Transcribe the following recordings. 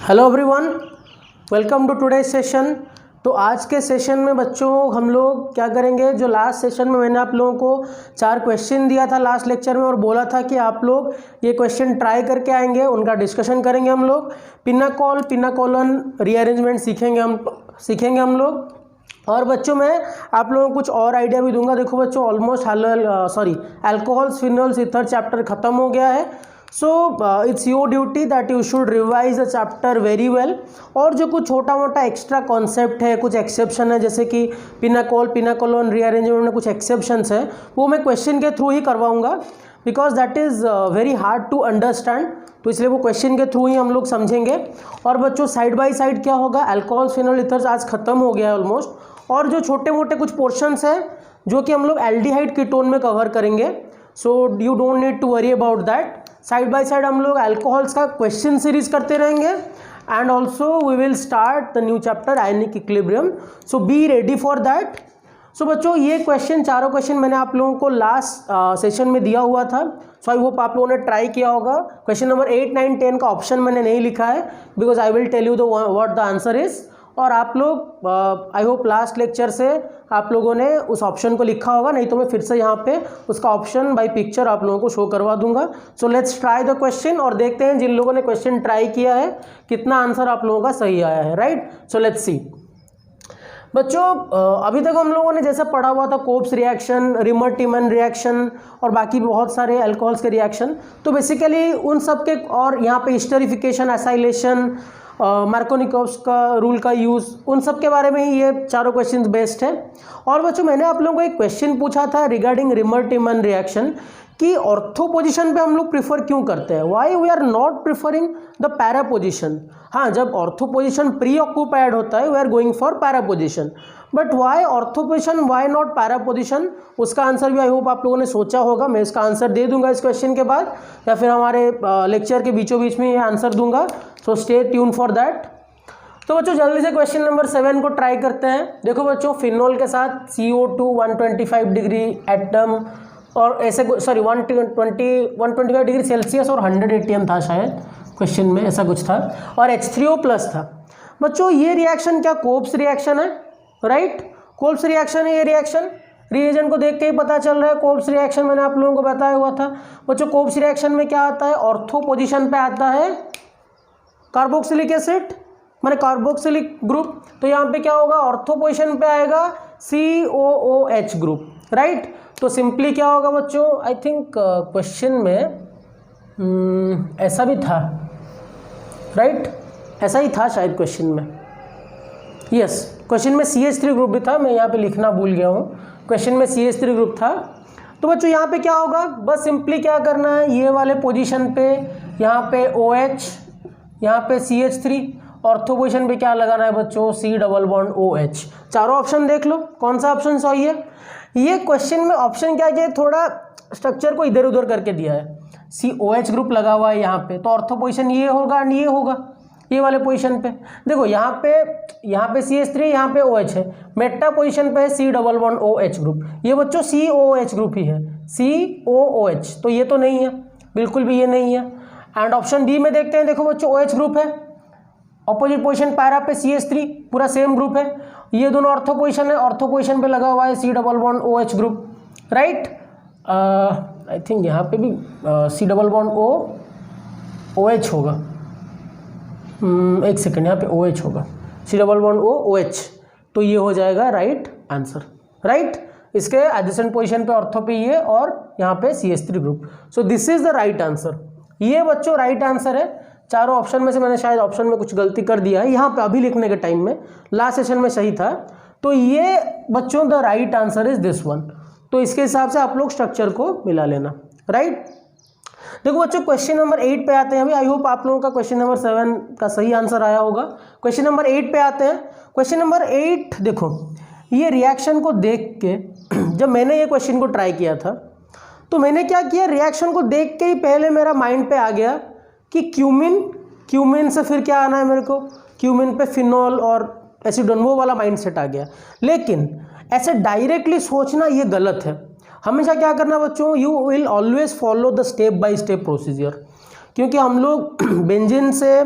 Hello everyone, welcome to today session. तो आज के सेशन में बच्चों हम लोग क्या करेंगे, जो लास्ट सेशन में मैंने आप लोगों को 4 क्वेश्चन दिया था लास्ट लेक्चर में और बोला था कि आप लोग ये क्वेश्चन ट्राई करके आएंगे, उनका डिस्कशन करेंगे हम लोग। पिना कॉलन रीअरेंजमेंट सीखेंगे हम लोग। और बच्चों मैं आप लोगों को कुछ और आइडिया भी दूंगा। देखो बच्चों, almost alcohols, phenols, ether chapter खत्म हो गया है। So it's your duty that you should revise the chapter very well. और जो कुछ छोटा मोटा एक्स्ट्रा कॉन्सेप्ट है, कुछ एक्सेप्शन है, जैसे कि पिनाकोलन रीअरेंजमेंट में कुछ एक्सेप्शंस है, वो मैं क्वेश्चन के थ्रू ही करवाऊंगा, because that is very hard to understand. तो इसलिए वो क्वेश्चन के थ्रू ही हम लोग समझेंगे। और बच्चों साइड बाय साइड क्या होगा, अल्कोहल, फिनोल, ईथर्स आज खत्म हो गया है ऑलमोस्ट। और जो छोटे मोटे कुछ पोर्शंस हैं जो कि हम लोग एल्डिहाइड कीटोन में कवर करेंगे। So you don't need to worry about that. Side by side हम लोग अल्कोहल्स का क्वेश्चन सीरीज करते रहेंगे and also we will start the new chapter ionic equilibrium. So be ready for that. So बच्चों ये question, चारों question मैंने आप लोगों को लास्ट सेशन में दिया हुआ था। सो आई होप आप लोगों ने ट्राई किया होगा। क्वेश्चन नंबर 8, 9, 10 का ऑप्शन मैंने नहीं लिखा है, because I will tell you the what the answer is. और आप लोग आई होप लास्ट लेक्चर से आप लोगों ने उस ऑप्शन को लिखा होगा, नहीं तो मैं फिर से यहाँ पे उसका ऑप्शन बाय पिक्चर आप लोगों को शो करवा दूंगा। So let's try the question और देखते हैं जिन लोगों ने क्वेश्चन ट्राई किया है कितना आंसर आप लोगों का सही आया है, राइट। सो लेट्स सी बच्चों, अभी तक हम लोगों ने जैसा पढ़ा हुआ था कोब्स रिएक्शन, रिमर-टिमन रिएक्शन और बाकी बहुत सारे अल्कोहल्स के रिएक्शन। तो बेसिकली उन सब के, और यहाँ पे हिस्टरीफिकेशन, एसाइलेशन, मार्कोनिकोव्स का रूल का यूज़, उन सब के बारे में ही ये चारों क्वेश्चंस बेस्ड है। और बच्चों मैंने आप लोगों को एक क्वेश्चन पूछा था रिगार्डिंग रिमर-टिमन रिएक्शन कि ऑर्थो पोजीशन पे हम लोग प्रीफर क्यों करते हैं, why we are not preferring the para position. हाँ, जब ऑर्थो पोजीशन प्री ऑक्यूपाइड होता है we are going for para position, but why ortho position, why not para position, उसका आंसर भी आई होप आप लोगों ने सोचा होगा। मैं इसका आंसर दे दूंगा इस क्वेश्चन के बाद, या फिर हमारे लेक्चर के बीचों बीच में ये आंसर दूंगा। So stay tune for that. तो बच्चों जल्दी से क्वेश्चन नंबर 7 को ट्राई करते हैं। देखो बच्चों, फिनोल के साथ CO2 125 डिग्री एटम और ऐसे 125 डिग्री सेल्सियस और 100 ATM था शायद क्वेश्चन में, ऐसा कुछ था, और H3O प्लस था। बच्चों ये रिएक्शन क्या कोब्स रिएक्शन है, राइट। कोब्स रिएक्शन है ये रिएक्शन। रिएजेंट को देख के ही पता चल रहा है कोब्स रिएक्शन, मैंने आप लोगों को बताया हुआ था। बच्चों कोब्स रिएक्शन में क्या आता है, ऑर्थो पोजीशन पे आता है कार्बोक्सिलिक एसिड, माने कार्बोक्सिलिक ग्रुप। तो यहाँ पे क्या होगा, ऑर्थो पोजीशन पे आएगा COOH ग्रुप, राइट। तो सिंपली क्या होगा बच्चों, आई थिंक क्वेश्चन में ऐसा भी था, राइट, ऐसा ही था शायद क्वेश्चन में। यस, क्वेश्चन में CH3 ग्रुप भी था, मैं यहाँ पे लिखना भूल गया हूँ। क्वेश्चन में CH3 ग्रुप था। तो बच्चों यहाँ पे क्या होगा, बस सिंपली क्या करना है, ये वाले पोजीशन पे यहाँ पे OH, यहाँ पे CH3, ऑर्थो पोजीशन पे क्या लगाना है बच्चों, C∼OH। चारों ऑप्शन देख लो कौन सा ऑप्शन सही है। ये क्वेश्चन में ऑप्शन क्या है, थोड़ा स्ट्रक्चर को इधर उधर करके दिया है। COH ग्रुप लगा हुआ है यहाँ पे, तो ऑर्थो पोजीशन ये होगा एंड ये होगा, ये वाले पोजीशन पे। देखो यहाँ पे CH3, यहाँ पे OH है, मेटा पोजीशन पे है C∼OH ग्रुप। ये बच्चों COOH ग्रुप ही है, COOH, तो ये तो नहीं है, बिल्कुल भी ये नहीं है। एंड ऑप्शन बी में देखते हैं, देखो बच्चों OH ग्रुप है, ऑपोजिट पोजीशन पैरा पे CH3, पूरा सेम ग्रुप है। ये दोनों ऑर्थो पोजीशन है, ऑर्थो पोजीशन पे लगा हुआ है C∼OH group, right. I think यहाँ पे भी C∼OH होगा। एक सेकेंड, यहाँ पे OH होगा, C∼OH, तो ये हो जाएगा राइट आंसर, राइट। इसके एडजेसेंट पोजीशन पे ऑर्थो पे ये और यहाँ पे CH3 group. So this is the right answer. ये बच्चों राइट आंसर है। चारों ऑप्शन में से मैंने शायद ऑप्शन में कुछ गलती कर दिया है यहाँ पे, अभी लिखने के टाइम में, लास्ट सेशन में सही था। तो ये बच्चों the right answer is this one. तो इसके हिसाब से आप लोग स्ट्रक्चर को मिला लेना, राइट। देखो बच्चों क्वेश्चन नंबर 8 पे आते हैं अभी। आई होप आप लोगों का क्वेश्चन नंबर 7 का सही आंसर आया होगा। क्वेश्चन नंबर 8 पे आते हैं। क्वेश्चन नंबर 8 देखो, ये रिएक्शन को देख के जब मैंने ये क्वेश्चन को ट्राई किया था, तो मैंने क्या किया, रिएक्शन को देख के ही पहले मेरा माइंड पे आ गया कि क्यूमिन से फिर क्या आना है मेरे को, क्यूमिन पे फिनोल और एसिडोन, वो वाला माइंड सेट आ गया। लेकिन ऐसे डायरेक्टली सोचना ये गलत है। हमेशा क्या करना बच्चों, you will always follow the step by step procedure. क्योंकि हम लोग बेंजीन से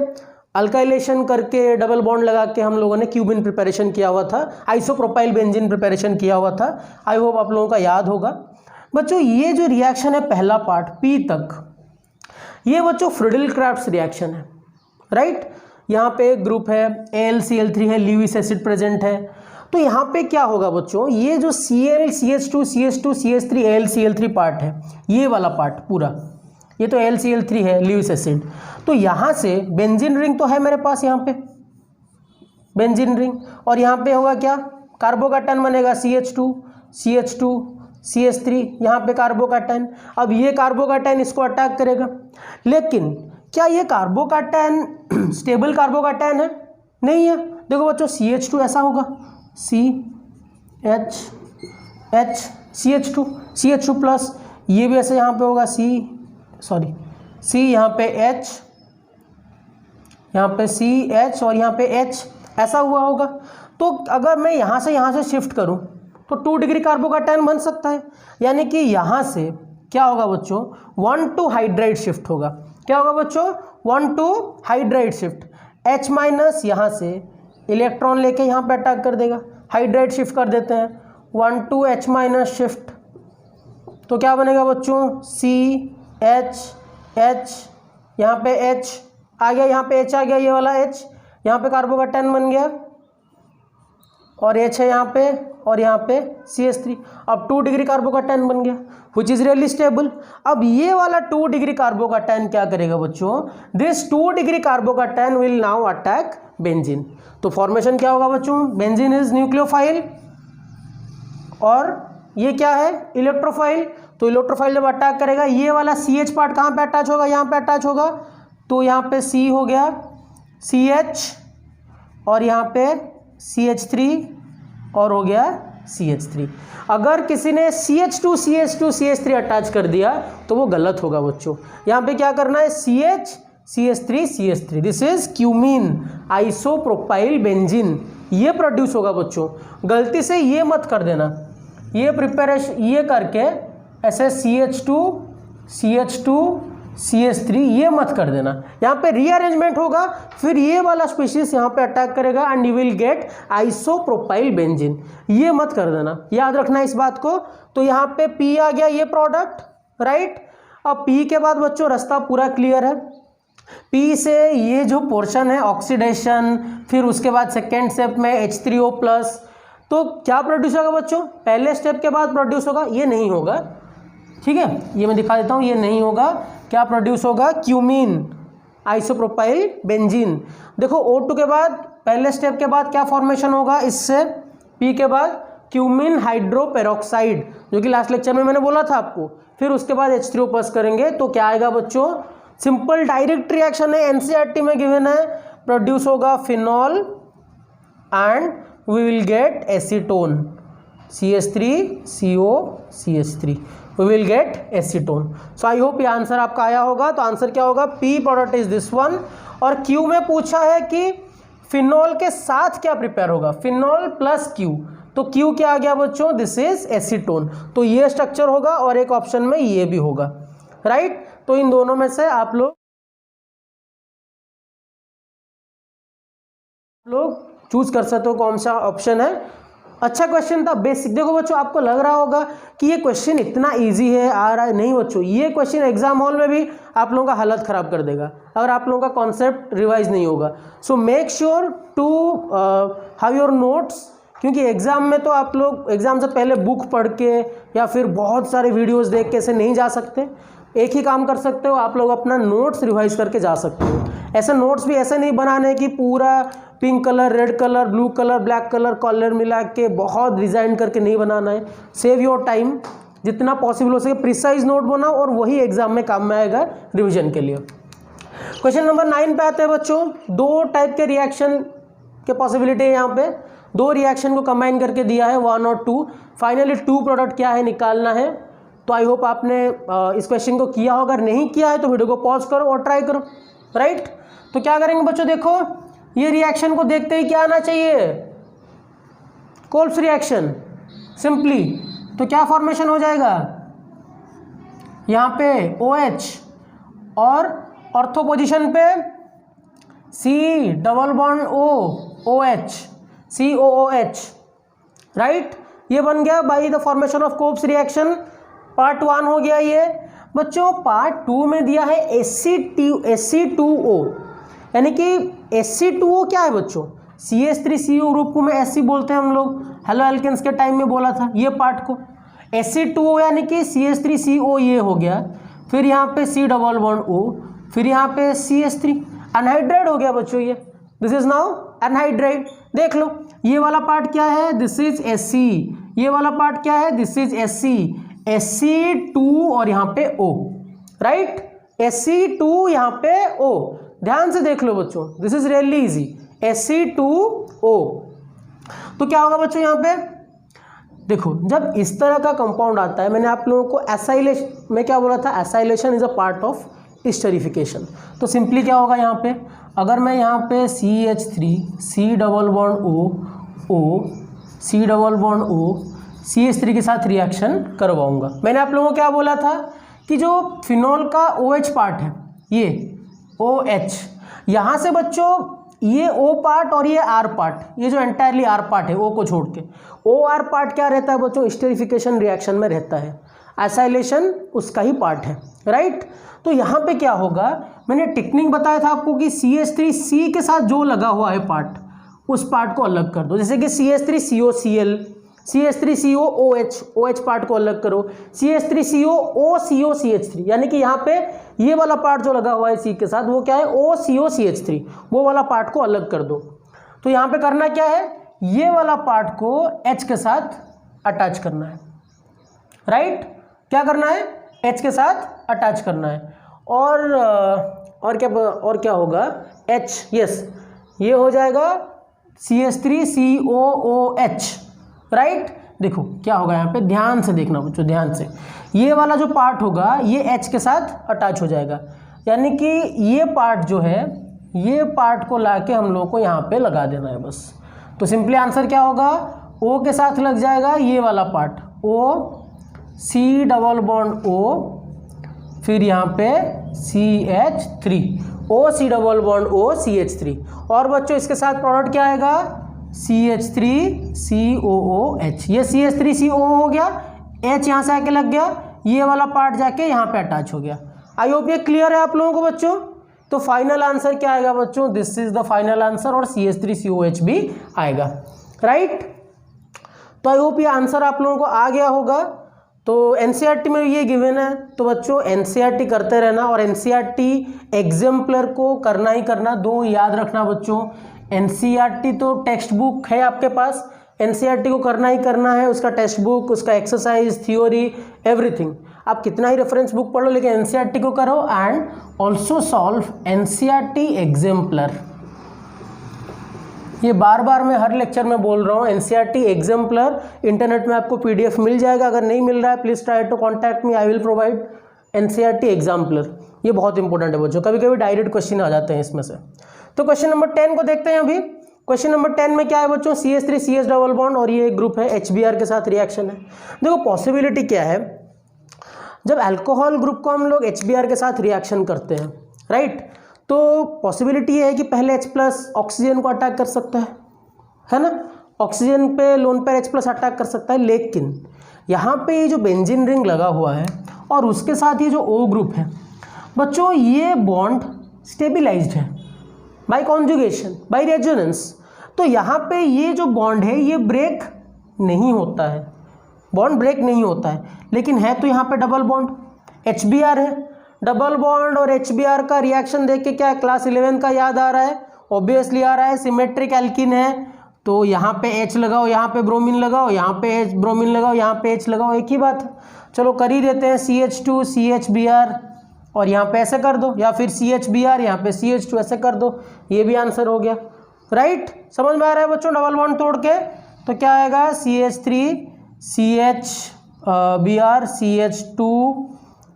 अल्काइलेशन करके डबल बॉन्ड लगा के हम लोगों ने क्यूबिन प्रिपरेशन किया हुआ था, आइसोप्रोपाइल बेंजीन प्रिपरेशन किया हुआ था। आई होप आप लोगों का याद होगा। बच्चों ये जो रिएक्शन है पहला पार्ट पी तक, ये बच्चों फ्रिडल-क्राफ्ट्स रिएक्शन है, राइट। यहाँ पे एक ग्रुप है AlCl3 है, ल्यूइस एसिड प्रेजेंट है। तो यहाँ पे क्या होगा बच्चों, ये जो Cl CH2 CH2 CH3 AlCl3 part है, ये वाला पार्ट पूरा, ये तो AlCl3 है ल्यूइस एसिड। तो यहाँ से बेंजीन रिंग तो है मेरे पास, यहाँ पे बेंजीन रिंग, और यहाँ पे होगा क्या, कार्बोकैटायन बनेगा CH2 CH2 CH3, यहाँ पे कार्बोकैटायन। अब ये कार्बोकैटायन इसको अटैक करेगा, लेकिन क्या ये कार्बोकैटायन स्टेबल कार्बोकैटायन है? नहीं है। देखो बच्चों CH2 ऐसा होगा, CH CH2 प्लस, ये भी ऐसे यहाँ पे होगा C यहाँ पे H, यहाँ पे CH और यहाँ पे H, ऐसा हुआ होगा। तो अगर मैं यहाँ से शिफ्ट करूँ तो 2 डिग्री कार्बोकैटायन बन सकता है, यानी कि यहाँ से क्या होगा बच्चों, 1 हाइड्राइड शिफ्ट होगा। क्या होगा बच्चों, 1 हाइड्राइड शिफ्ट। H माइनस यहाँ से इलेक्ट्रॉन लेके यहाँ पे अटैक कर देगा, हाइड्राइड शिफ्ट कर देते हैं, 1 H माइनस शिफ्ट। तो क्या बनेगा बच्चों, CH H, यहाँ पे H आ गया, यहाँ पे H आ गया, ये वाला H, यहाँ पे कार्बोकैटायन बन गया और H है यहाँ पे, और यहाँ पे CH3। अब 2 डिग्री कार्बोकैटायन बन गया, विच इज़ रियली स्टेबल। अब ये वाला 2 डिग्री कार्बोकैटायन क्या करेगा बच्चों, this 2 degree carbocation will now attack benzene. तो फॉर्मेशन क्या होगा बच्चों, बेंजीन इज न्यूक्लियोफाइल और ये क्या है, इलेक्ट्रोफाइल। तो इलेक्ट्रोफाइल जब अटैक करेगा, ये वाला CH पार्ट कहाँ पे अटैच होगा, यहाँ पे अटैच होगा। तो यहाँ पे C हो गया CH और यहाँ पे CH3 और हो गया CH3। अगर किसी ने CH2 CH2 CH3 अटैच कर दिया तो वो गलत होगा बच्चों। यहाँ पे क्या करना है, CH CH3 CH3, this is cumene isopropyl benzene, ये प्रोड्यूस होगा बच्चों। गलती से ये मत कर देना, ये प्रिपरेशन ये करके ऐसे CH2 CH2 CH3 ये मत कर देना, यहाँ पे रीअरेंजमेंट होगा, फिर ये वाला स्पीशीज यहाँ पे अटैक करेगा and you will get isopropyl benzene, ये मत कर देना, याद रखना इस बात को। तो यहाँ पे P आ गया ये प्रोडक्ट, राइट। अब P के बाद बच्चों रास्ता पूरा क्लियर है। P से ये जो पोर्शन है ऑक्सीडेशन, फिर उसके बाद सेकेंड स्टेप में H3O प्लस, तो क्या प्रोड्यूस होगा बच्चों, पहले स्टेप के बाद प्रोड्यूस होगा, ये नहीं होगा, ठीक है, ये मैं दिखा देता हूँ, ये नहीं होगा। क्या प्रोड्यूस होगा, क्यूमीन आइसोप्रोपाइल बेंजीन। देखो O2 के बाद पहले स्टेप के बाद क्या फॉर्मेशन होगा, इससे P के बाद क्यूमीन हाइड्रोपेरोक्साइड, जो कि लास्ट लेक्चर में मैंने बोला था आपको। फिर उसके बाद H3O प्लस करेंगे तो क्या आएगा बच्चों, सिंपल डायरेक्ट रिएक्शन है, NCERT में गिवन है, प्रोड्यूस होगा phenol and we will get acetone, CH3CO CH3, we will get acetone. So I hope ये आंसर आपका आया होगा। तो आंसर क्या होगा, P product is this one. और Q में पूछा है कि फिनॉल के साथ क्या प्रिपेयर होगा, फिनॉल प्लस Q, तो Q क्या आ गया बच्चों, दिस इज एसीटोन। तो ये स्ट्रक्चर होगा और एक ऑप्शन में ये भी होगा, राइट। तो इन दोनों में से आप लोग चूज कर सकते हो कौन सा ऑप्शन है। अच्छा क्वेश्चन था, बेसिक। देखो बच्चों आपको लग रहा होगा कि ये क्वेश्चन इतना इजी है, आ रहा है, नहीं बच्चों, ये क्वेश्चन एग्जाम हॉल में भी आप लोगों का हालत खराब कर देगा अगर आप लोगों का कॉन्सेप्ट रिवाइज नहीं होगा। So make sure to have your notes, क्योंकि एग्जाम में तो आप लोग एग्जाम से पहले बुक पढ़ के या फिर बहुत सारे वीडियोस देख के ऐसे नहीं जा सकते। एक ही काम कर सकते हो, आप लोग अपना नोट्स रिवाइज करके जा सकते हो। ऐसे नोट्स भी ऐसे नहीं बनाने कि पूरा pink colour, red colour, blue colour, black colour मिला के बहुत डिज़ाइन करके नहीं बनाना है। सेव योर टाइम, जितना पॉसिबल हो सके प्रिसाइज नोट बनाओ और वही एग्जाम में काम में आएगा रिविजन के लिए। क्वेश्चन नंबर 9 पे आते हैं बच्चों। 2 टाइप के रिएक्शन के पॉसिबिलिटी है, यहाँ पे 2 रिएक्शन को कंबाइन करके दिया है, 1 और 2। फाइनली 2 प्रोडक्ट क्या है निकालना है। तो आई होप आपने इस क्वेश्चन को किया होगा, अगर नहीं किया है तो वीडियो को पॉज करो और ट्राई करो, राइट। तो क्या करेंगे बच्चों, देखो ये रिएक्शन को देखते ही क्या आना चाहिए, कोल्स रिएक्शन सिंपली। तो क्या फॉर्मेशन हो जाएगा, यहाँ पे OH और ऑर्थो पोजीशन पे C double bond O OH, COOH, right. ये बन गया by the formation of Kolbe's reaction, part 1 हो गया ये। बच्चों पार्ट 2 में दिया है Sc2O, यानी कि Sc2O क्या है बच्चों, CH3CO ग्रुप को में Sc बोलते हैं हम लोग, हेलो एल्केन्स के टाइम में बोला था ये पार्ट को। Sc2O यानी कि CH3CO ये हो गया, फिर यहाँ पे C डबल बॉन्ड O, फिर यहाँ पे CH3, अनहाइड्राइड हो गया बच्चों ये, दिस इज नाउ अनहाइड्राइड। देख लो ये वाला पार्ट क्या है, दिस इज Sc, ये वाला पार्ट क्या है, दिस इज Sc, Sc2 और यहाँ पे O, राइट, Sc2 यहाँ पे O, ध्यान से देख लो बच्चों, this is really easy, Sc2O। तो क्या होगा बच्चों यहाँ पे, देखो जब इस तरह का कंपाउंड आता है, मैंने आप लोगों को एसाइलेशन में क्या बोला था, acylation is a part of esterification. तो सिंपली क्या होगा यहाँ पे, अगर मैं यहाँ पे CH3 C double bond O C double bond O CH3 के साथ रिएक्शन करवाऊंगा, मैंने आप लोगों को क्या बोला था कि जो फिनॉल का OH पार्ट है ये OH, यहाँ से बच्चों ये O पार्ट और ये R पार्ट, ये जो एंटायरली R पार्ट है O को छोड़ के, OR पार्ट क्या रहता है बच्चों, स्टेरिफिकेशन रिएक्शन में रहता है, एसाइलेशन उसका ही पार्ट है, राइट। तो यहाँ पे क्या होगा, मैंने टेक्निक बताया था आपको कि CH3C के साथ जो लगा हुआ है पार्ट, उस पार्ट को अलग कर दो, जैसे कि CH3COCl, CH3COOH पार्ट को अलग करो, CH3COOCOCH3, यानी कि यहाँ पे ये वाला पार्ट जो लगा हुआ है C के साथ वो क्या है OCOCH3, वो वाला पार्ट को अलग कर दो। तो यहाँ पे करना क्या है, ये वाला पार्ट को H के साथ अटैच करना है, राइट, क्या करना है, H के साथ अटैच करना है, और क्या होगा H, यस, ये हो जाएगा CH3COOH, राइट। देखो क्या होगा यहाँ पे, ध्यान से देखना बच्चों, ध्यान से, ये वाला जो पार्ट होगा ये H के साथ अटैच हो जाएगा, यानी कि ये पार्ट जो है, ये पार्ट को लाके हम लोग को यहाँ पे लगा देना है बस। तो सिंपली आंसर क्या होगा, O के साथ लग जाएगा ये वाला part O, C double bond O, फिर यहाँ पे CH3, O C double bond O CH3, और बच्चों इसके साथ प्रोडक्ट क्या आएगा, CH3COOH, ये CH3CO हो गया, H यहाँ से आके लग गया, ये वाला पार्ट जाके यहाँ पे अटैच हो गया। आई होप ये क्लियर है आप लोगों को बच्चों। तो फाइनल आंसर क्या आएगा बच्चों, this is the final answer, और CH3COH भी आएगा, राइट। तो आई होप ये आंसर आप लोगों को आ गया होगा। तो NCERT में ये गिवन है, तो बच्चों NCERT करते रहना, और NCERT एग्जाम्पलर को करना ही करना, दो याद रखना बच्चों, NCERT तो टेक्स्ट बुक है आपके पास, NCERT को करना ही करना है, उसका टेक्स्ट बुक, उसका एक्सरसाइज, थ्योरी, एवरीथिंग, आप कितना ही रेफरेंस बुक पढ़ लो लेकिन NCERT को करो, and also solve NCERT exemplar. ये बार बार मैं हर लेक्चर में बोल रहा हूँ, NCERT एग्जाम्पलर इंटरनेट में आपको PDF मिल जाएगा, अगर नहीं मिल रहा है please try to contact me, I will provide NCERT exemplar. ये बहुत इंपॉर्टेंट है बच्चों, कभी कभी डायरेक्ट क्वेश्चन आ जाते हैं इसमें से। तो क्वेश्चन नंबर 10 को देखते हैं अभी। क्वेश्चन नंबर 10 में क्या है बच्चों, CH3 CH डबल बॉन्ड और ये एक ग्रुप है HBr के साथ रिएक्शन है। देखो पॉसिबिलिटी क्या है, जब अल्कोहल ग्रुप को हम लोग HBr के साथ रिएक्शन करते हैं, राइट, तो पॉसिबिलिटी ये है कि पहले H+ ऑक्सीजन को अटैक कर सकता है ना, ऑक्सीजन पे लोन पेयर H+ अटैक कर सकता है, लेकिन यहाँ पे ये जो बेंजीन रिंग लगा हुआ है और उसके साथ ये जो O ग्रुप है बच्चों, ये बॉन्ड स्टेबिलाइज्ड है बाय कॉन्जुगेशन, बाय रेजोनेंस। तो यहाँ पे ये जो बॉन्ड है ये ब्रेक नहीं होता है, बॉन्ड ब्रेक नहीं होता है, लेकिन है तो यहाँ पे डबल बॉन्ड HBr है। डबल बॉन्ड और HBr का रिएक्शन देख के क्या क्लास 11 का याद आ रहा है, ऑब्वियसली आ रहा है, सिमेट्रिक एल्कीन है, तो यहाँ पे H लगाओ, यहाँ पे ब्रोमीन लगाओ, यहाँ पे H ब्रोमीन लगाओ, यहाँ पे H लगाओ, एक ही बात है। चलो कर ही देते हैं, CH2 CHBr और यहाँ पे ऐसे कर दो, या फिर CHBr यहाँ पे CH2 ऐसे कर दो, ये भी आंसर हो गया, राइट। समझ में आ रहा है बच्चों, डबल बॉन्ड तोड़ के तो क्या आएगा, CH3 CHBr CH2,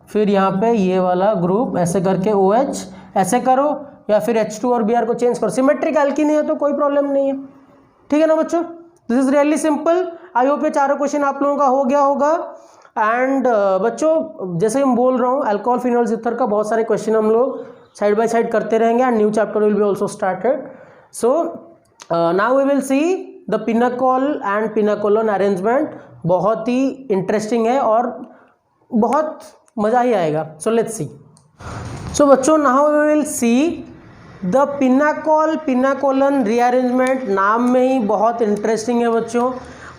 फिर यहाँ पे ये वाला ग्रुप ऐसे करके OH ऐसे करो, या फिर H2 और Br को चेंज करो, सिमेट्रिक एल्कीन है तो कोई प्रॉब्लम नहीं है, ठीक है ना बच्चों। This is really simple. I hope ये चारों क्वेश्चन आप लोगों का हो गया होगा। एंड बच्चों जैसे हम बोल रहा हूँ, अल्कोहल फिनोल्स ईथर का बहुत सारे क्वेश्चन हम लोग साइड बाय साइड करते रहेंगे and new chapter will be also started. So now we will see the pinacol and pinacolone arrangement. बहुत ही इंटरेस्टिंग है और बहुत मज़ा ही आएगा. So let's see. सो बच्चों now we will see the pinacol pinacolone rearrangement. नाम में ही बहुत इंटरेस्टिंग है बच्चों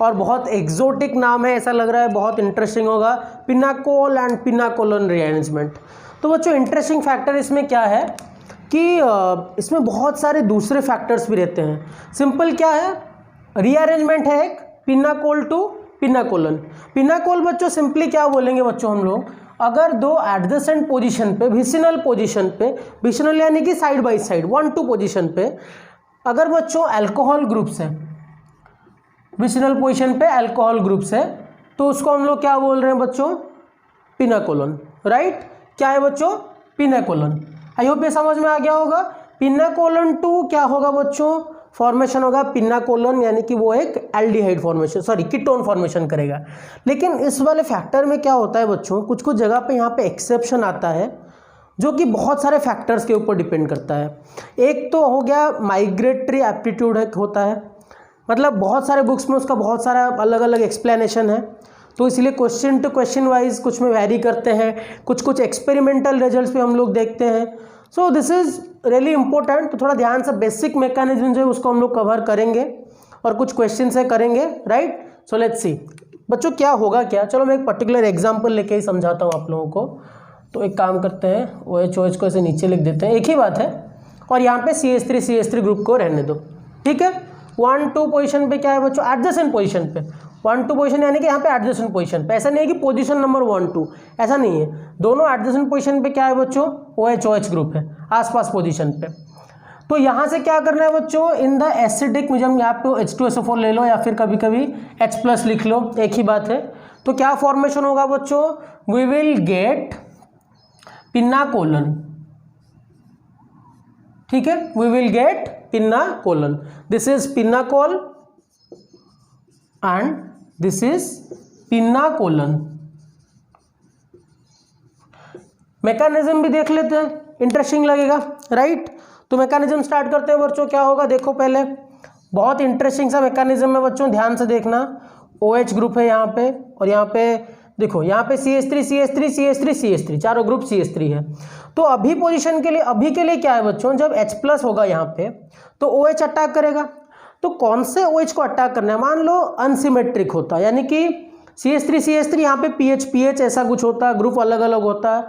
और बहुत एग्जोटिक नाम है, ऐसा लग रहा है बहुत इंटरेस्टिंग होगा. Pinacol and pinacolone rearrangement. तो बच्चों इंटरेस्टिंग फैक्टर इसमें क्या है कि इसमें बहुत सारे दूसरे फैक्टर्स भी रहते हैं. सिंपल क्या है, रीअरेंजमेंट है एक, पिनाकोल टू पिनाकोलन. पिनाकोल बच्चों सिंपली क्या बोलेंगे बच्चों हम लोग, अगर दो एडजेसेंट पोजीशन पे, विसिनल पोजीशन पे, विसिनल यानी कि साइड बाय साइड 1-2 पोजीशन पे अगर बच्चों अल्कोहल ग्रुप्स है, विसिनल पोजीशन पे अल्कोहल ग्रुप्स है, तो उसको हम लोग क्या बोल रहे हैं बच्चों, पिनाकोलन. राइट, क्या है बच्चों, पिनाकोलन. आई होप ये समझ में आ गया होगा. पिनाकोलन टू क्या होगा बच्चों, फॉर्मेशन होगा पिनाकोलन, यानी कि वो एक aldehyde formation, sorry ketone formation करेगा. लेकिन इस वाले फैक्टर में क्या होता है बच्चों, कुछ कुछ जगह पे यहाँ पे एक्सेप्शन आता है जो कि बहुत सारे फैक्टर्स के ऊपर डिपेंड करता है. एक तो हो गया माइग्रेटरी एप्टीट्यूड होता है, मतलब बहुत सारे बुक्स में उसका बहुत सारा अलग अलग एक्सप्लेनेशन है, तो इसलिए क्वेश्चन टू क्वेश्चन वाइज कुछ में वैरी करते हैं, कुछ कुछ एक्सपेरिमेंटल रिजल्ट्स भी हम लोग देखते हैं. So this is really important. तो थोड़ा ध्यान से बेसिक मैकेनिज्म जो है उसको हम लोग कवर करेंगे और कुछ क्वेश्चन से करेंगे. राइट, सो लेट्स सी बच्चों क्या होगा क्या. चलो मैं एक पर्टिकुलर एग्जांपल लेके ही समझाता हूँ आप लोगों को. तो एक काम करते हैं, OH को ऐसे नीचे लिख देते हैं, एक ही बात है, और यहाँ पे CH3 ग्रुप को रहने दो. ठीक है, 1-2 पोजीशन पे क्या है बच्चों, एडजेसेंट पोजीशन पे 1-2 पोजीशन, यानी कि यहाँ पे एडजेसेंट पोजीशन पे, ऐसा नहीं है कि पोजीशन नंबर 1-2, ऐसा नहीं है, दोनों एडजेसेंट पोजीशन पे क्या है बच्चों, OH ग्रुप है आसपास पोजीशन पे. तो यहाँ से क्या करना है बच्चों, इन द एसिडिक मीडियम, यहाँ पे H2SO4 ले लो या फिर कभी कभी H+ लिख लो, एक ही बात है. तो क्या फॉर्मेशन होगा बच्चों, वी विल गेट पिनाकोलन. ठीक है, we will get pinacolone. This is pinacol and this is pinacolone. Mechanism भी देख लेते हैं, इंटरेस्टिंग लगेगा. राइट, तो मैकेनिज्म स्टार्ट करते हैं बच्चों. क्या होगा देखो, पहले बहुत इंटरेस्टिंग सा मैकेनिज्म है बच्चों, ध्यान से देखना. OH ग्रुप है यहाँ पे, और यहाँ पे देखो, यहाँ पे CH3 चारों ग्रुप CH3 है. तो अभी पोजीशन के लिए, अभी के लिए क्या है बच्चों, जब H+ होगा यहाँ पे तो OH अटैक करेगा. तो कौन से OH को अटैक करना है, मान लो अनसिमेट्रिक होता है, यानी कि CH3 यहाँ पे PH ऐसा कुछ होता है, ग्रुप अलग अलग होता है,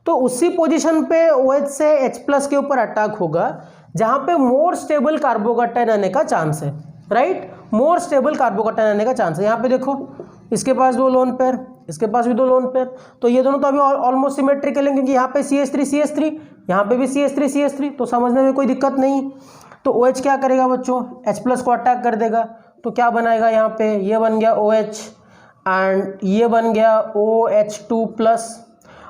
तो उसी पोजीशन पे OH से H+ के ऊपर अटैक होगा जहाँ पे मोर स्टेबल कार्बोकैटायन आने का चांस है. राइट, मोर स्टेबल कार्बोकैटायन आने का चांस है. यहाँ पे देखो, इसके पास 2 लोन पेयर, इसके पास भी 2 लोन पेयर, तो ये दोनों तो अभी ऑलमोस्ट सिमेट्रिकल हैं, क्योंकि यहाँ पे CH3 यहाँ पे भी CH3 तो समझने में कोई दिक्कत नहीं. तो OH क्या करेगा बच्चों, H+ को अटैक कर देगा. तो क्या बनाएगा यहाँ पे, ये बन गया OH एंड ये बन गया OH2+.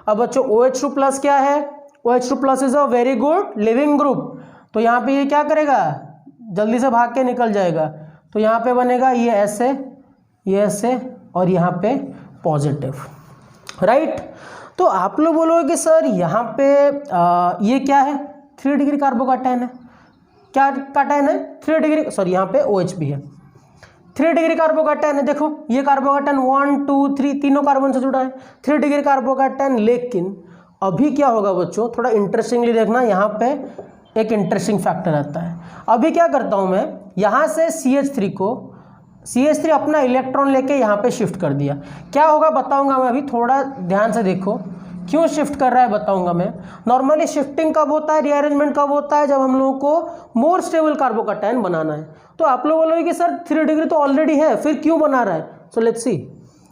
अब बच्चों OH2+ क्या है, OH2+ is a very good leaving group. तो यहाँ पे ये क्या करेगा, जल्दी से भाग के निकल जाएगा. तो यहाँ पे बनेगा ये ऐसे, ये ऐसे, और यहाँ पे पॉजिटिव. राइट, तो आप लोग बोलोगे कि सर यहाँ पे ये क्या है, 3 डिग्री कार्बोकैटायन है. क्या कैटायन है, 3 डिग्री, सॉरी यहाँ पे OH भी है, 3 डिग्री कार्बोकैटायन है. देखो ये कार्बोकैटायन 1 2 3 तीनों कार्बन से जुड़ा है, 3 डिग्री कार्बोकैटायन. लेकिन अभी क्या होगा बच्चों, थोड़ा इंटरेस्टिंगली देखना, यहाँ पे एक इंटरेस्टिंग फैक्टर आता है. अभी क्या करता हूँ मैं, यहाँ से CH3 अपना इलेक्ट्रॉन लेके यहाँ पे शिफ्ट कर दिया. क्या होगा बताऊंगा मैं, अभी थोड़ा ध्यान से देखो, क्यों शिफ्ट कर रहा है बताऊंगा मैं. नॉर्मली शिफ्टिंग कब होता है, रीअरेंजमेंट कब होता है, जब हम लोगों को मोर स्टेबल कार्बोकैटायन बनाना है. तो आप लोग बोलोगे कि सर 3 डिग्री तो ऑलरेडी है, फिर क्यों बना रहा है. So let's see,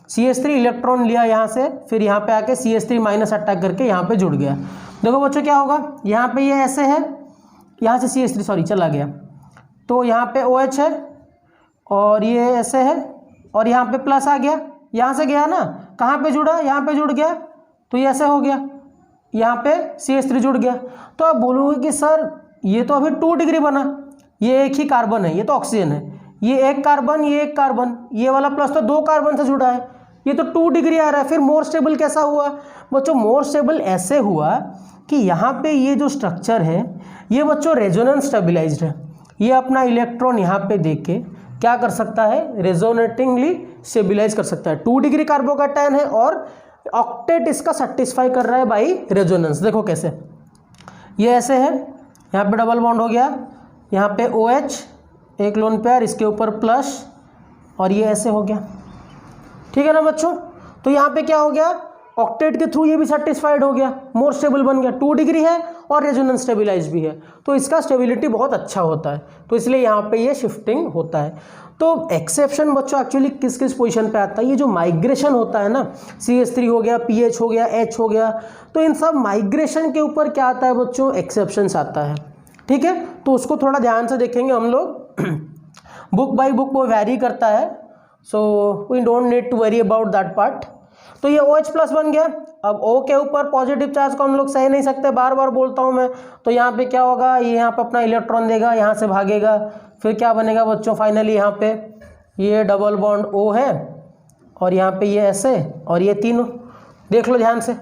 CH3 electron लिया यहाँ से, फिर यहाँ पे आके CH3- अटैक करके यहाँ पे जुड़ गया. देखो बच्चों क्या होगा, यहाँ पे ये ऐसे है, यहाँ से CH3 सॉरी चला गया, तो यहाँ पे OH है और ये ऐसे है, और यहाँ पे प्लस आ गया, यहाँ से गया ना, कहाँ पे जुड़ा, यहाँ पे जुड़ गया, तो ये ऐसे हो गया, यहाँ पे CH3 जुड़ गया. तो आप बोलोगे कि सर ये तो अभी 2 डिग्री बना, ये एक ही कार्बन है, ये तो ऑक्सीजन है, ये एक कार्बन, ये एक कार्बन, ये वाला प्लस तो 2 कार्बन से जुड़ा है, ये तो 2 डिग्री आ रहा है, फिर मोर स्टेबल कैसा हुआ बच्चों? मोर स्टेबल ऐसे हुआ कि यहाँ पे ये जो स्ट्रक्चर है ये बच्चों रेजोनेंस स्टेबलाइज्ड है। ये अपना इलेक्ट्रॉन यहाँ पे देख के क्या कर सकता है? रेजोनेटिंगली स्टेबलाइज कर सकता है। 2 डिग्री कार्बोकैटायन है और ऑक्टेट इसका सेटिस्फाई कर रहा है बाई रेजोनेंस। देखो कैसे, ये ऐसे है, यहाँ पे डबल बॉन्ड हो गया, यहाँ पे OH एक लोन पेयर, इसके ऊपर प्लस, और ये ऐसे हो गया, ठीक है ना बच्चों? तो यहाँ पे क्या हो गया? ऑक्टेट के थ्रू ये भी सेटिस्फाइड हो गया, मोर स्टेबल बन गया। 2 डिग्री है और रेजोनेंस स्टेबलाइज भी है, तो इसका स्टेबिलिटी बहुत अच्छा होता है, तो इसलिए यहाँ पे ये शिफ्टिंग होता है। तो एक्सेप्शन बच्चों एक्चुअली किस किस पोजीशन पे आता है? ये जो माइग्रेशन होता है ना, CH3 हो गया, PH हो गया, H हो गया, तो इन सब माइग्रेशन के ऊपर क्या आता है बच्चों? एक्सेप्शंस आता है, ठीक है? तो उसको थोड़ा ध्यान से देखेंगे हम लोग। बुक बाई बुक वो वैरी करता है, so we don't need to worry about that part. तो ये OH प्लस बन गया। अब O के ऊपर पॉजिटिव चार्ज को हम लोग सह नहीं सकते, बार बार बोलता हूँ मैं। तो यहाँ पे क्या होगा? ये यहाँ पे अपना इलेक्ट्रॉन देगा, यहाँ से भागेगा, फिर क्या बनेगा बच्चों? फाइनली यहाँ पे ये डबल बॉन्ड O है और यहाँ पे ये ऐसे, और ये तीनों देख लो ध्यान से,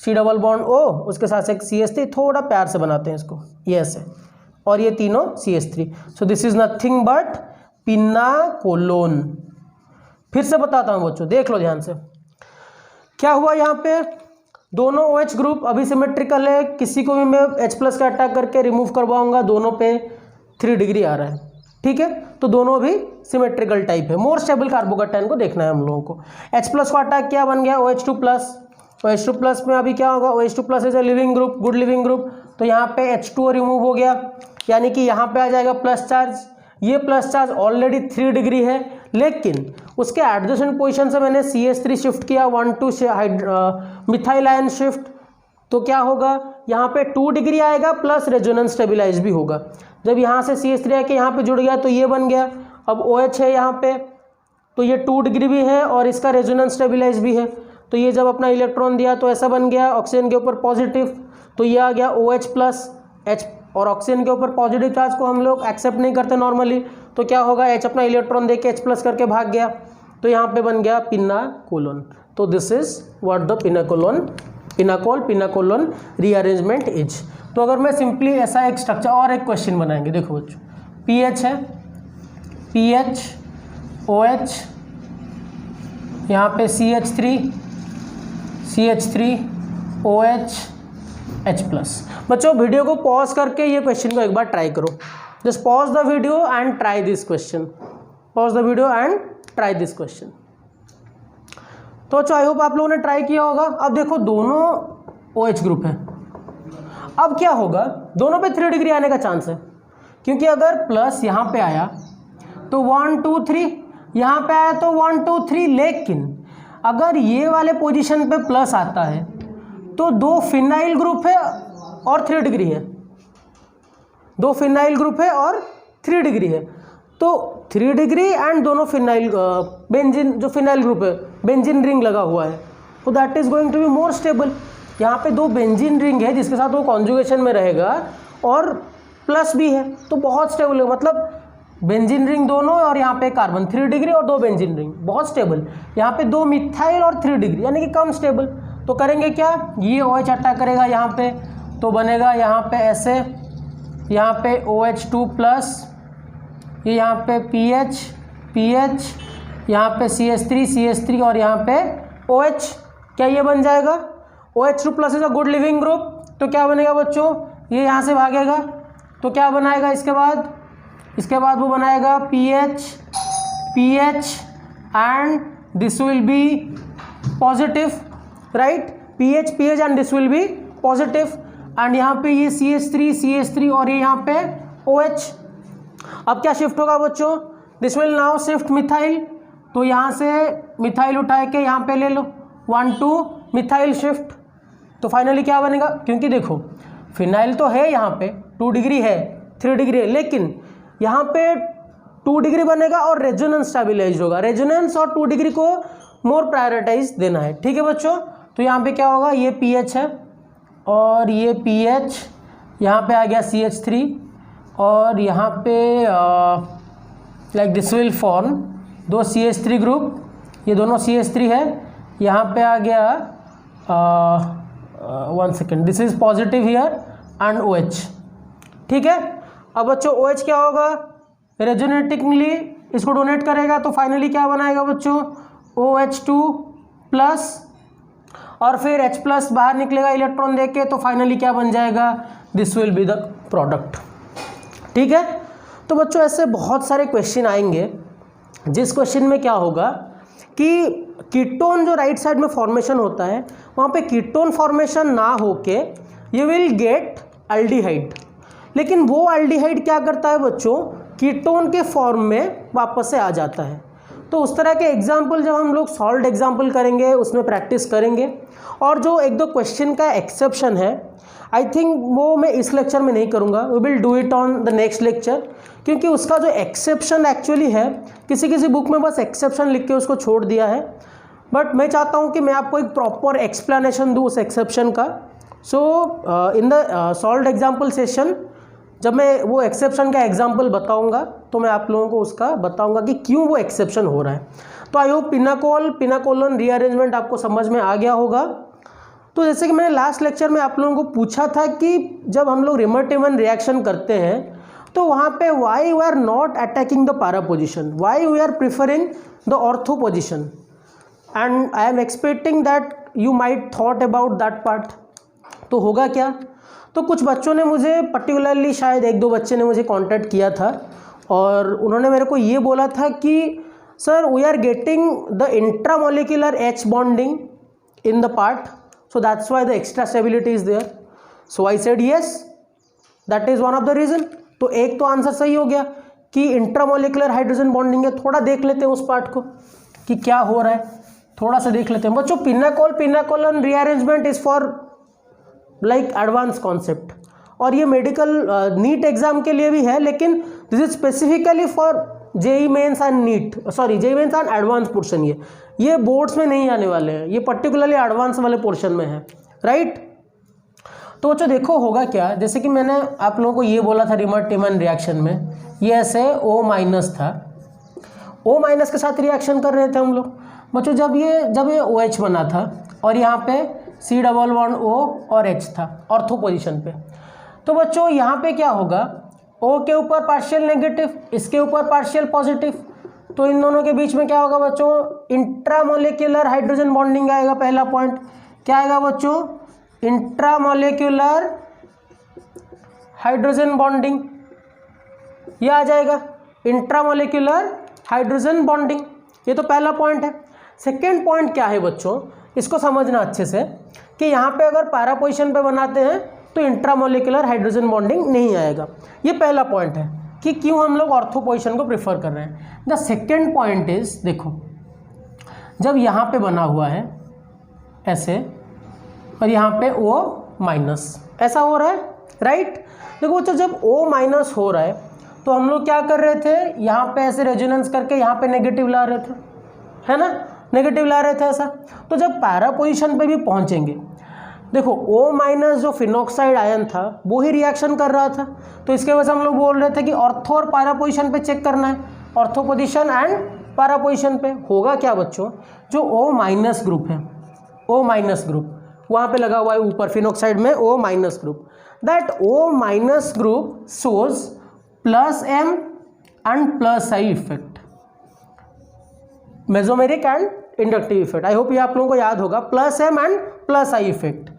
C डबल बॉन्ड O, उसके साथ एक CH3, थोड़ा प्यार से बनाते हैं इसको, ये ऐसे, और ये तीनों CH3। So this is nothing but pinacolone. फिर से बताता हूँ बच्चों, देख लो ध्यान से, क्या हुआ यहाँ पे? दोनों OH ग्रुप अभी सिमेट्रिकल है, किसी को भी मैं H प्लस का अटैक करके रिमूव करवाऊंगा, दोनों पे 3 डिग्री आ रहा है, ठीक है? तो दोनों भी सिमेट्रिकल टाइप है। मोर स्टेबल कार्बोकैटायन को देखना है हम लोगों को। H प्लस को अटैक क्या बन गया? OH2 plus. OH2 प्लस में अभी क्या होगा? OH2 plus is a leaving group, good leaving group, तो यहाँ पे H2 रिमूव हो गया, यानी कि यहाँ पे आ जाएगा प्लस चार्ज। ये प्लस चार्ज ऑलरेडी 3 डिग्री है, लेकिन उसके एडजेसेंट पोजीशन से मैंने CH3 शिफ्ट किया, 1 से मिथाइल आयन शिफ्ट, तो क्या होगा? यहाँ पे 2 डिग्री आएगा प्लस रेजोनेंस स्टेबलाइज भी होगा। जब यहाँ से CH3 आके यहाँ पे जुड़ गया तो ये बन गया। अब OH है यहाँ पे, तो ये 2 डिग्री भी है और इसका रेजोनेंस स्टेबलाइज भी है, तो ये जब अपना इलेक्ट्रॉन दिया तो ऐसा बन गया, ऑक्सीजन के ऊपर पॉजिटिव, तो ये आ गया OH प्लस H, और ऑक्सीजन के ऊपर पॉजिटिव चार्ज को हम लोग एक्सेप्ट नहीं करते नॉर्मली, तो क्या होगा? H अपना इलेक्ट्रॉन दे के H प्लस करके भाग गया, तो यहाँ पे बन गया पिनाकोलोन। तो this is what the pinacolone rearrangement is. तो अगर मैं सिंपली ऐसा एक स्ट्रक्चर और एक क्वेश्चन बनाएंगे, देखो बच्चों, PH है, PH OH, यहाँ पे CH3 OH H प्लस। बच्चों वीडियो को पॉज करके ये क्वेश्चन को एक बार ट्राई करो, just pause the video and try this question, pause the video and try this question. तो आई होप आप लोगों ने ट्राई किया होगा। अब देखो दोनों OH ग्रुप है, अब क्या होगा? दोनों पे 3 डिग्री आने का चांस है, क्योंकि अगर प्लस यहाँ पे आया तो 1 2 3, यहाँ पे आया तो 1 2 3, लेकिन अगर ये वाले पोजीशन पे प्लस आता है तो 2 फिनाइल ग्रुप है और 3 डिग्री है, 2 फिनाइल ग्रुप है और 3 डिग्री है, तो 3 डिग्री एंड दोनों फिनाइल बेंजीन, जो फिनाइल ग्रुप है बेंजीन रिंग लगा हुआ है, तो that is going to be more stable. यहाँ पे 2 बेंजीन रिंग है जिसके साथ वो कॉन्जुगेशन में रहेगा और प्लस भी है, तो बहुत स्टेबल है, मतलब बेंजीन रिंग दोनों और यहाँ पे कार्बन 3 डिग्री और 2 बेंजीन रिंग, बहुत स्टेबल। यहाँ पे 2 मिथाइल और 3 डिग्री, यानी कि कम स्टेबल। तो करेंगे क्या? ये OH अटैक करेगा यहाँ पे, तो बनेगा यहाँ पे ऐसे, यहाँ पे OH2 प्लस, ये यहाँ पे PH, यहाँ पे CH3 और यहाँ पे OH, क्या ये बन जाएगा? OH2 plus is a good leaving group, तो क्या बनेगा बच्चों? ये यहाँ से भागेगा, तो क्या बनाएगा इसके बाद वो बनाएगा PH and this will be positive, right? PH and this will be positive, and यहाँ पे ये CH3 और ये यहाँ पे OH। अब क्या शिफ्ट होगा बच्चों? This will now shift methyl, तो यहाँ से मिथाइल उठा के यहाँ पे ले लो, 1 2 मिथाइल शिफ्ट, तो फाइनली क्या बनेगा? क्योंकि देखो फिनाइल तो है यहाँ पे 2 डिग्री है, 3 डिग्री है, लेकिन यहाँ पे 2 डिग्री बनेगा और रेजोनेंस स्टेबलाइज होगा। रेजोनेंस और 2 डिग्री को मोर प्रायोरिटाइज देना है, ठीक है बच्चों? तो यहाँ पे क्या होगा? ये PH है और ये PH, यहाँ पे आ गया CH3 और यहाँ पे like this will form 2 CH3 group, ये दोनों CH3 है, यहाँ पे आ गया 1 second, this is positive here and OH, ठीक है। अब बच्चों OH क्या होगा, रेजोनेटिंगली इसको डोनेट करेगा तो फाइनली क्या बनाएगा बच्चों, OH2 प्लस, और फिर H प्लस बाहर निकलेगा इलेक्ट्रॉन देके, तो फाइनली क्या बन जाएगा, this will be the product, ठीक है। तो बच्चों ऐसे बहुत सारे क्वेश्चन आएंगे जिस क्वेश्चन में क्या होगा कि कीटोन जो राइट साइड में फॉर्मेशन होता है वहाँ पे कीटोन फॉर्मेशन ना होके यू विल गेट एल्डिहाइड, लेकिन वो एल्डिहाइड क्या करता है बच्चों, कीटोन के फॉर्म में वापस से आ जाता है। तो उस तरह के एग्जाम्पल जब हम लोग सॉल्व एग्जाम्पल करेंगे उसमें प्रैक्टिस करेंगे, और जो एक दो क्वेश्चन का एक्सेप्शन है आई थिंक वो मैं इस लेक्चर में नहीं करूँगा, we will do it on the next lecture, क्योंकि उसका जो एक्सेप्शन एक्चुअली है किसी किसी बुक में बस एक्सेप्शन लिख के उसको छोड़ दिया है, बट मैं चाहता हूँ कि मैं आपको एक प्रॉपर एक्सप्लेनेशन दूँ उस एक्सेप्शन का। So in the solve example session जब मैं वो एक्सेप्शन का एग्जाम्पल बताऊंगा तो मैं आप लोगों को उसका बताऊंगा कि क्यों वो एक्सेप्शन हो रहा है। तो आई होप पिनाकोलन रीअरेंजमेंट आपको समझ में आ गया होगा। तो जैसे कि मैंने लास्ट लेक्चर में आप लोगों को पूछा था कि जब हम लोग रिमर्टिवन रिएक्शन करते हैं तो वहाँ पे why we are not attacking the para position, why we are preferring the ortho position, and I am expecting that you might thought about that part. तो होगा क्या, तो कुछ बच्चों ने मुझे पर्टिकुलरली शायद एक दो बच्चे ने मुझे कांटेक्ट किया था और उन्होंने मेरे को ये बोला था कि sir we are getting the intramolecular H bonding in the part, so that's why the extra stability is there. So I said yes, that is one of the reason. तो एक तो आंसर सही हो गया कि इंट्रामोलिकुलर हाइड्रोजन बॉन्डिंग है। थोड़ा देख लेते हैं उस पार्ट को कि क्या हो रहा है, थोड़ा सा देख लेते हैं बच्चों। Pinacolone rearrangement is for like advance concept, और ये मेडिकल नीट एग्जाम के लिए भी है, लेकिन this is specifically for JEE Mains and NEET, sorry JEE Mains and advance portion. ये बोर्ड्स में नहीं आने वाले हैं, ये पर्टिकुलरली एडवांस वाले पोर्शन में है, राइट। तो बच्चों देखो होगा क्या, जैसे कि मैंने आप लोगों को ये बोला था रिमर्टिवन रिएक्शन में ये ऐसे O- था, O- के साथ रिएक्शन कर रहे थे हम लोग बच्चों। जब ये OH बना था और यहाँ पे C डबल बॉन्ड O और H था ऑर्थो पोजीशन पे, तो बच्चों यहाँ पे क्या होगा, O के ऊपर पार्शियल नेगेटिव, इसके ऊपर पार्शियल पॉजिटिव, तो इन दोनों के बीच में क्या होगा बच्चों, इंट्रामोलिकुलर हाइड्रोजन बॉन्डिंग आएगा। पहला पॉइंट क्या आएगा बच्चों, इंट्रामोलिकुलर हाइड्रोजन बॉन्डिंग, ये आ जाएगा इंट्रामोलिकुलर हाइड्रोजन बॉन्डिंग, ये तो पहला पॉइंट है। सेकेंड पॉइंट क्या है बच्चों, इसको समझना अच्छे से कि यहाँ पे अगर पैरा पोजीशन पे बनाते हैं तो इंट्रामोलिकुलर हाइड्रोजन बॉन्डिंग नहीं आएगा। ये पहला पॉइंट है कि क्यों हम लोग ऑर्थो पोजीशन को प्रेफर कर रहे हैं। द सेकेंड पॉइंट इज, देखो जब यहाँ पे बना हुआ है ऐसे और यहाँ पे O- ऐसा हो रहा है, राइट। देखो बच्चों जब O- हो रहा है तो हम लोग क्या कर रहे थे, यहाँ पे ऐसे रेजोनेंस करके यहाँ पे नेगेटिव ला रहे थे, है ना, नेगेटिव ला रहे थे ऐसा। तो जब पैरा पोजीशन पे भी पहुँचेंगे, देखो O- जो फिनॉक्साइड आयन था वो ही रिएक्शन कर रहा था, तो इसके वजह से हम लोग बोल रहे थे कि ऑर्थो और पैरा पोजीशन पे चेक करना है, ortho position and para position पे। होगा क्या बच्चों, जो O- ग्रुप है, O- ग्रुप वहाँ पे लगा हुआ है ऊपर फिनॉक्साइड में O- group, that O- group shows +M and +I effect, mesomeric and inductive effect. I hope ये आप लोगों को याद होगा, +M एंड +I इफेक्ट।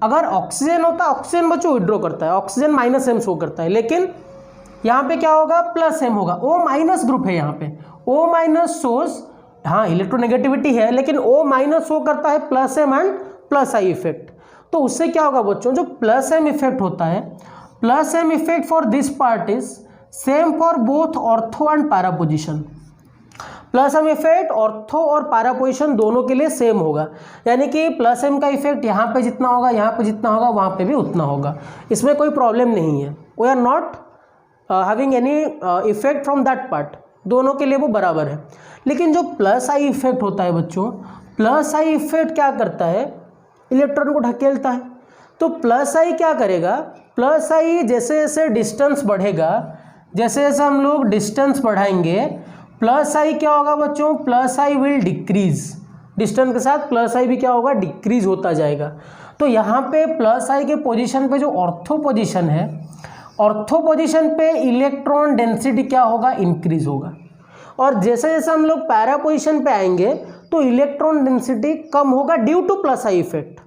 अगर ऑक्सीजन होता, ऑक्सीजन बच्चों विड्रॉ करता है, ऑक्सीजन -M शो करता है, लेकिन यहाँ पे क्या होगा, +M होगा। O- ग्रुप है यहाँ पे, O- शोज, हाँ इलेक्ट्रोनेगेटिविटी है, लेकिन O- शो करता है +M एंड +I इफेक्ट। तो उससे क्या होगा बच्चों, जो +M इफेक्ट होता है, +M effect for this part is same for both ortho and para position. +M effect ortho और पैरा पोजीशन दोनों के लिए सेम होगा, यानी कि +M का इफेक्ट यहाँ पे जितना होगा, यहाँ पे जितना होगा, वहाँ पे भी उतना होगा, इसमें कोई प्रॉब्लम नहीं है। We are not having any effect from that part, दोनों के लिए वो बराबर है। लेकिन जो +I इफेक्ट होता है बच्चों, +I इफेक्ट क्या करता है, इलेक्ट्रॉन को ढकेलता है। तो +I क्या करेगा, +I जैसे जैसे डिस्टेंस बढ़ेगा, जैसे जैसे हम लोग डिस्टेंस बढ़ाएंगे प्लस आई क्या होगा बच्चों, plus I will decrease, distance के साथ प्लस आई भी क्या होगा, डिक्रीज होता जाएगा। तो यहाँ पे प्लस आई के पोजीशन पे जो ऑर्थो पोजीशन है, ऑर्थो पोजीशन पे इलेक्ट्रॉन डेंसिटी क्या होगा, इंक्रीज होगा। और जैसे जैसे हम लोग पैरा पोजीशन पे आएंगे तो इलेक्ट्रॉन डेंसिटी कम होगा due two plus I effect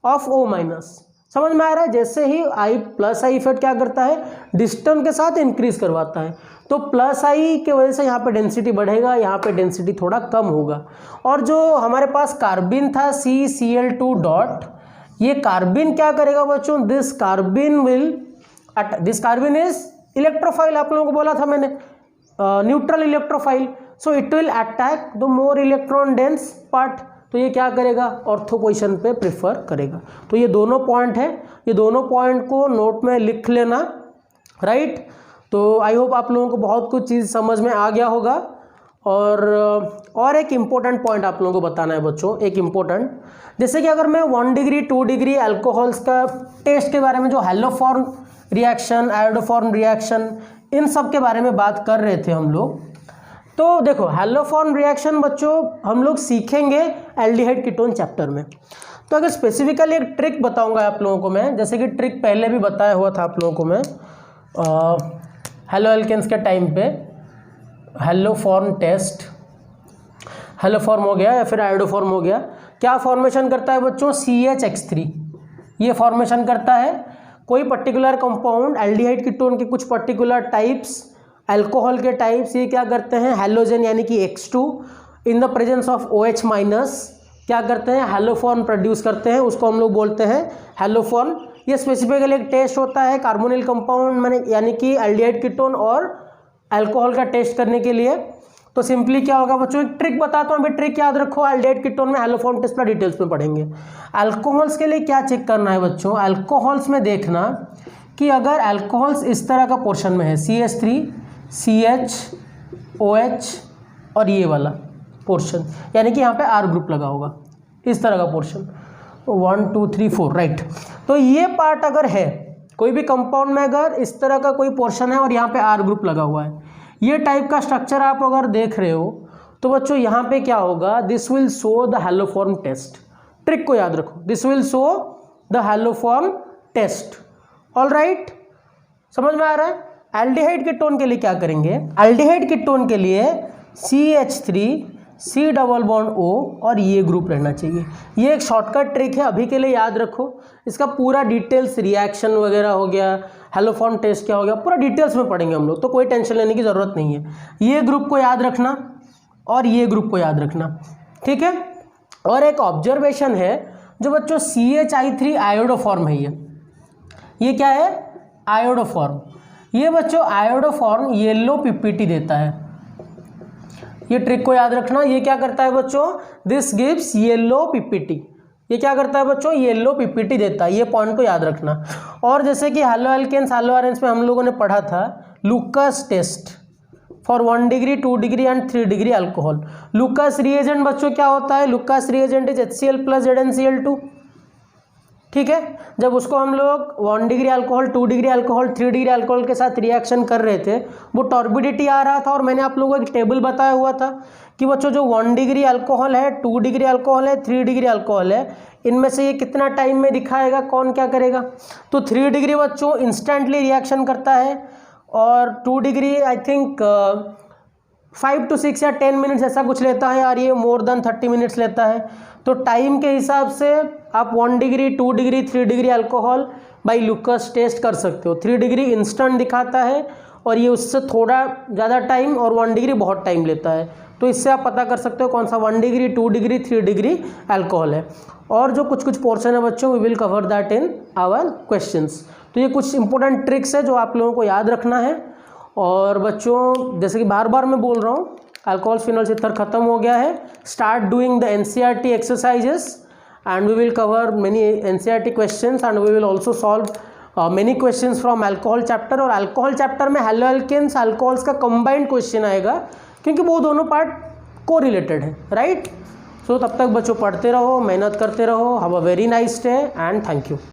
of O minus. समझ में आ रहा है, जैसे ही आई प्लस आई इफेक्ट क्या करता है, डिस्टेंस के साथ इंक्रीज करवाता है। तो प्लस आई के वजह से यहाँ पे डेंसिटी बढ़ेगा, यहाँ पे डेंसिटी थोड़ा कम होगा। और जो हमारे पास कार्बिन था CCl2 डॉट, ये कार्बिन क्या करेगा बच्चों, दिस कार्बिन इज इलेक्ट्रोफाइल, आप लोगों को बोला था मैंने, neutral electrophile, so it will attack the more electron dense part. तो ये क्या करेगा, ऑर्थो पोजीशन पे प्रेफर करेगा। तो ये दोनों पॉइंट है, ये दोनों पॉइंट को नोट में लिख लेना, राइट। तो आई होप आप लोगों को बहुत कुछ चीज़ समझ में आ गया होगा। और एक इम्पोर्टेंट पॉइंट आप लोगों को बताना है बच्चों, एक इम्पोर्टेंट, जैसे कि अगर मैं 1 डिग्री 2 डिग्री अल्कोहल्स का टेस्ट के बारे में, जो हैलोफॉर्म रिएक्शन, आयोडोफॉर्म रिएक्शन, इन सब के बारे में बात कर रहे थे हम लोग। तो देखो हैलोफॉर्म रिएक्शन बच्चों हम लोग सीखेंगे एल्डिहाइड कीटोन चैप्टर में। तो अगर स्पेसिफिकली एक ट्रिक बताऊंगा आप लोगों को मैं, जैसे कि ट्रिक पहले भी बताया हुआ था आप लोगों को मैं हेलो एल्केन्स के टाइम पे, हैलोफॉर्म टेस्ट, हैलोफॉर्म हो गया या फिर आयोडोफॉर्म हो गया, क्या फॉर्मेशन करता है बच्चों, CHX3 ये फॉर्मेशन करता है। कोई पर्टिकुलर कंपाउंड, एल्डिहाइड कीटोन के कुछ पर्टिकुलर टाइप्स, अल्कोहल के टाइप्स, ये क्या करते हैं, हैलोजन यानी कि X2 in the presence of OH minus क्या करते हैं, हैलोफॉर्म प्रोड्यूस करते हैं, उसको हम लोग बोलते हैं हैलोफॉर्म। ये स्पेसिफिकली एक टेस्ट होता है कार्बोनिल कंपाउंड मैंने यानी कि एल्डिहाइड कीटोन और अल्कोहल का टेस्ट करने के लिए। तो सिंपली क्या होगा बच्चों, एक ट्रिक बताता हूँ, अभी ट्रिक याद रखो, एल्डिहाइड कीटोन में हैलोफॉर्म टेस्ट पर डिटेल्स में पढ़ेंगे। अल्कोहल्स के लिए क्या चेक करना है बच्चों, अल्कोहल्स में देखना कि अगर अल्कोहल्स इस तरह का पोर्शन में है, CH3 CH OH और ये वाला पोर्शन, यानी कि यहाँ पे R ग्रुप लगा होगा, इस तरह का पोर्शन 1 2 3 4, राइट। तो ये पार्ट अगर है, कोई भी कंपाउंड में अगर इस तरह का कोई पोर्शन है और यहाँ पे R ग्रुप लगा हुआ है, ये टाइप का स्ट्रक्चर आप अगर देख रहे हो, तो बच्चों यहाँ पे क्या होगा, this will show the haloform test. Trick को याद रखो, this will show the haloform test, all right, समझ में आ रहा है। एल्डिहाइड कीटोन के लिए क्या करेंगे, एल्डिहाइड कीटोन के लिए CH3 C double bond O और ये ग्रुप रहना चाहिए। ये एक शॉर्टकट ट्रिक है, अभी के लिए याद रखो। इसका पूरा डिटेल्स, रिएक्शन वगैरह हो गया, हैलोफॉर्म टेस्ट क्या हो गया, पूरा डिटेल्स में पढ़ेंगे हम लोग, तो कोई टेंशन लेने की ज़रूरत नहीं है। ये ग्रुप को याद रखना और ये ग्रुप को याद रखना, ठीक है। और एक ऑब्जर्वेशन है जो बच्चों, CHI3 आयोडोफॉर्म है, ये क्या है, आयोडोफॉर्म। ये बच्चों आयोडोफॉर्म येलो PPT देता है, ये ट्रिक को याद रखना। ये क्या करता है बच्चों, दिस गिव्स येलो PPT, ये क्या करता है बच्चों, येलो PPT देता है, ये पॉइंट को याद रखना। और जैसे कि हैलो एल्केन्स हैलो आरेन्स में हम लोगों ने पढ़ा था Lucas test for 1 degree 2 degree and 3 degree alcohol. Lucas reagent बच्चों क्या होता है, Lucas reagent is HCl plus ZnCl2, ठीक है। जब उसको हम लोग 1 degree alcohol, 2 degree alcohol, 3 degree alcohol के साथ रिएक्शन कर रहे थे, वो टॉर्बिडिटी आ रहा था, और मैंने आप लोगों को एक टेबल बताया हुआ था कि बच्चों जो 1 डिग्री अल्कोहल है, 2 डिग्री अल्कोहल है, 3 डिग्री अल्कोहल है, इनमें से ये कितना टाइम में दिखाएगा, कौन क्या करेगा। तो 3 डिग्री बच्चों इंस्टेंटली रिएक्शन करता है, और 2 डिग्री आई थिंक 5 to 6 या 10 मिनट्स ऐसा कुछ लेता है, और ये मोर देन 30 मिनट्स लेता है। तो टाइम के हिसाब से आप 1 degree 2 degree 3 degree alcohol by Lucas test कर सकते हो। 3 डिग्री इंस्टेंट दिखाता है और ये उससे थोड़ा ज़्यादा टाइम, और 1 डिग्री बहुत टाइम लेता है। तो इससे आप पता कर सकते हो कौन सा 1 डिग्री 2 डिग्री 3 डिग्री अल्कोहल है। और जो कुछ कुछ पोर्शन है बच्चों, we will cover that in our questions. तो ये कुछ इंपॉर्टेंट ट्रिक्स है जो आप लोगों को याद रखना है। और बच्चों जैसे कि बार बार मैं बोल रहा हूँ, अल्कोहल फिनॉल ईथर खत्म हो गया है। Start doing the NCERT exercises and we will cover many NCERT questions and we will also solve many questions from alcohol chapter। और alcohol chapter में हेलो एल्केन्स अल्कोहल्स का combined question आएगा, क्योंकि वो दोनों पार्ट को रिलेटेड है, right. सो तब तक बच्चों पढ़ते रहो, मेहनत करते रहो। Have a very nice day and thank you.